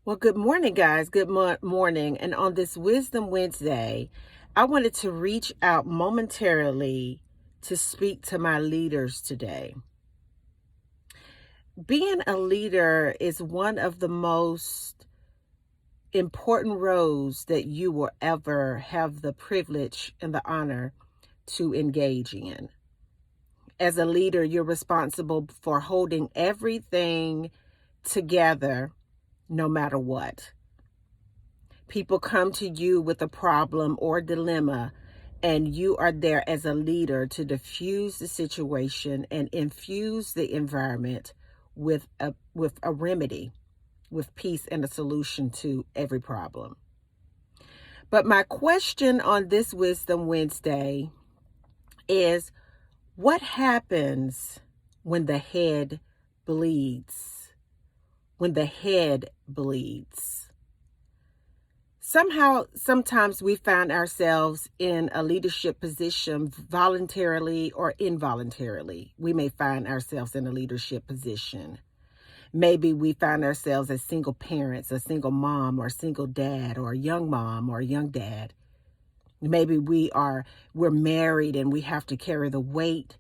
Well, good morning, guys. Good morning. And on this Wisdom Wednesday, I wanted to reach out momentarily to speak to my leaders today. Being a leader is one of the most important roles that you will ever have the privilege and the honor to engage in. As a leader, you're responsible for holding everything together no matter what. People come to you with a problem or dilemma, and you are there as a leader to diffuse the situation and infuse the environment with a remedy, with peace and a solution to every problem. But my question on this Wisdom Wednesday is, what happens when the head bleeds? When the head bleeds. Sometimes we find ourselves in a leadership position voluntarily or involuntarily. We may find ourselves in a leadership position. Maybe we find ourselves as single parents, a single mom or a single dad, or a young mom or a young dad. Maybe we're married and we have to carry the weight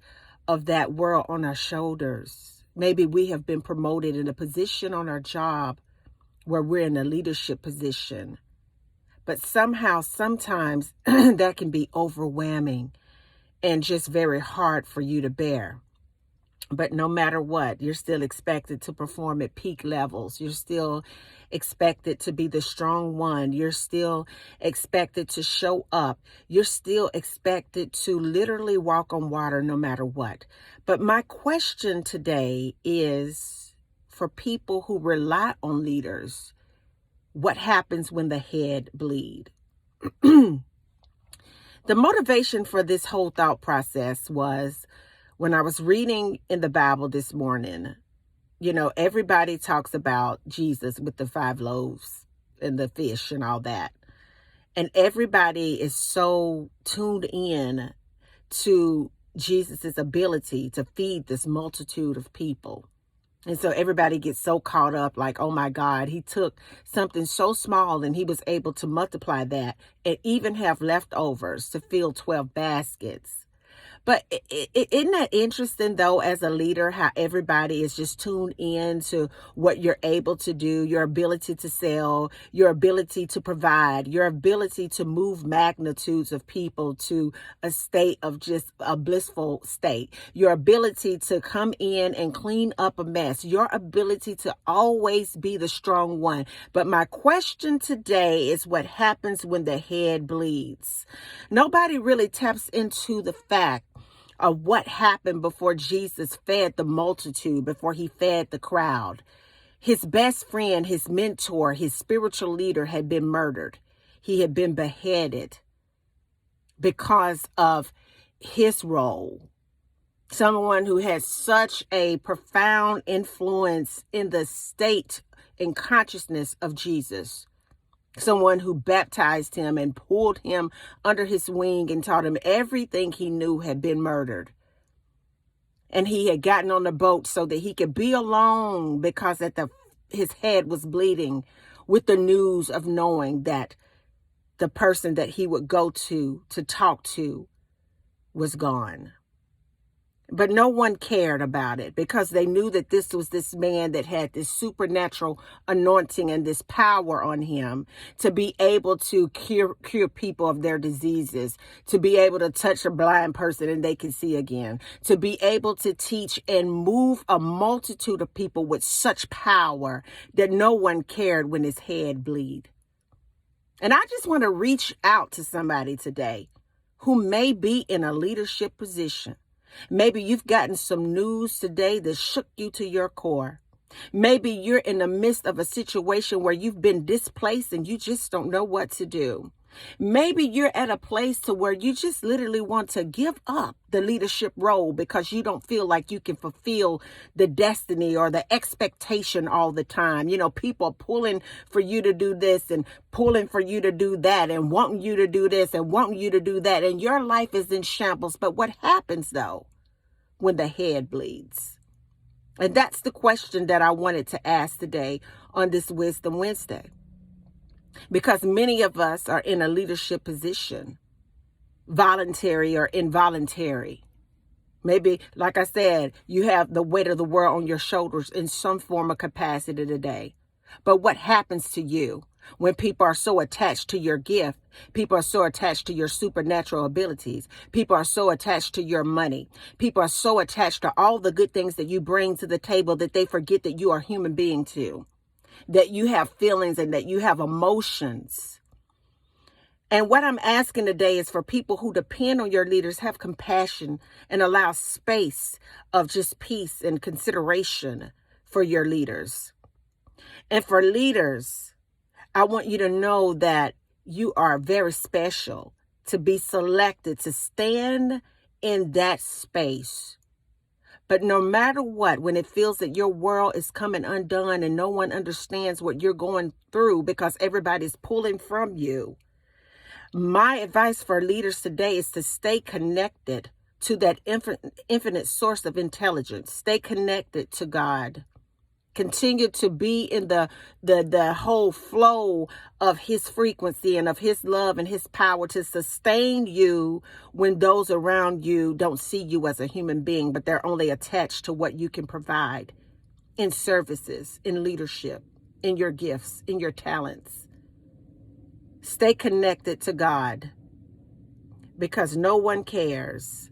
of that world on our shoulders. Maybe we have been promoted in a position on our job where we're in a leadership position. But sometimes that can be overwhelming and just very hard for you to bear. But no matter what, you're still expected to perform at peak levels. You're still expected to be the strong one. You're still expected to show up. You're still expected to literally walk on water no matter what. But my question today is for people who rely on leaders. What happens when the head bleed? The motivation for this whole thought process was when I was reading in the Bible this morning. Everybody talks about Jesus with the 5 loaves and the fish and all that. And everybody is so tuned in to Jesus's ability to feed this multitude of people. And so everybody gets so caught up like, oh my God, he took something so small and he was able to multiply that and even have leftovers to fill 12 baskets. But isn't that interesting, though, as a leader, how everybody is just tuned in to what you're able to do, your ability to sell, your ability to provide, your ability to move magnitudes of people to a state of just a blissful state, your ability to come in and clean up a mess, your ability to always be the strong one. But my question today is what happens when the head bleeds? Nobody really taps into the fact of what happened before Jesus fed the multitude, before he fed the crowd. His best friend, his mentor, his spiritual leader had been murdered. He had been beheaded because of his role. Someone who had such a profound influence in the state and consciousness of Jesus. Someone who baptized him and pulled him under his wing and taught him everything he knew had been murdered. And he had gotten on the boat so that he could be alone because his head was bleeding with the news of knowing that the person that he would go to talk to was gone. But no one cared about it because they knew that this was this man that had this supernatural anointing and this power on him to be able to cure people of their diseases, to be able to touch a blind person and they can see again, to be able to teach and move a multitude of people with such power that no one cared when his head bleed. And I just want to reach out to somebody today who may be in a leadership position. Maybe you've gotten some news today that shook you to your core. Maybe you're in the midst of a situation where you've been displaced and you just don't know what to do. Maybe you're at a place to where you just literally want to give up the leadership role because you don't feel like you can fulfill the destiny or the expectation all the time. People are pulling for you to do this and pulling for you to do that and wanting you to do this and wanting you to do that. And your life is in shambles. But what happens, though, when the head bleeds? And that's the question that I wanted to ask today on this Wisdom Wednesday. Because many of us are in a leadership position, voluntary or involuntary. Maybe, like I said, you have the weight of the world on your shoulders in some form of capacity today. But what happens to you when people are so attached to your gift? People are so attached to your supernatural abilities. People are so attached to your money. People are so attached to all the good things that you bring to the table that they forget that you are a human being too, that you have feelings and that you have emotions. And what I'm asking today is for people who depend on your leaders, have compassion and allow space of just peace and consideration for your leaders. And for leaders, I want you to know that you are very special to be selected to stand in that space. But no matter what, when it feels that your world is coming undone and no one understands what you're going through because everybody's pulling from you, my advice for leaders today is to stay connected to that infinite source of intelligence. Stay connected to God. Continue to be in the whole flow of his frequency and of his love and his power to sustain you when those around you don't see you as a human being, but they're only attached to what you can provide in services, in leadership, in your gifts, in your talents. Stay connected to God, because no one cares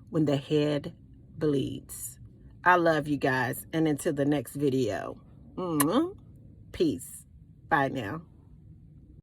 when the head bleeds. I love you guys, and until the next video, peace. Bye now.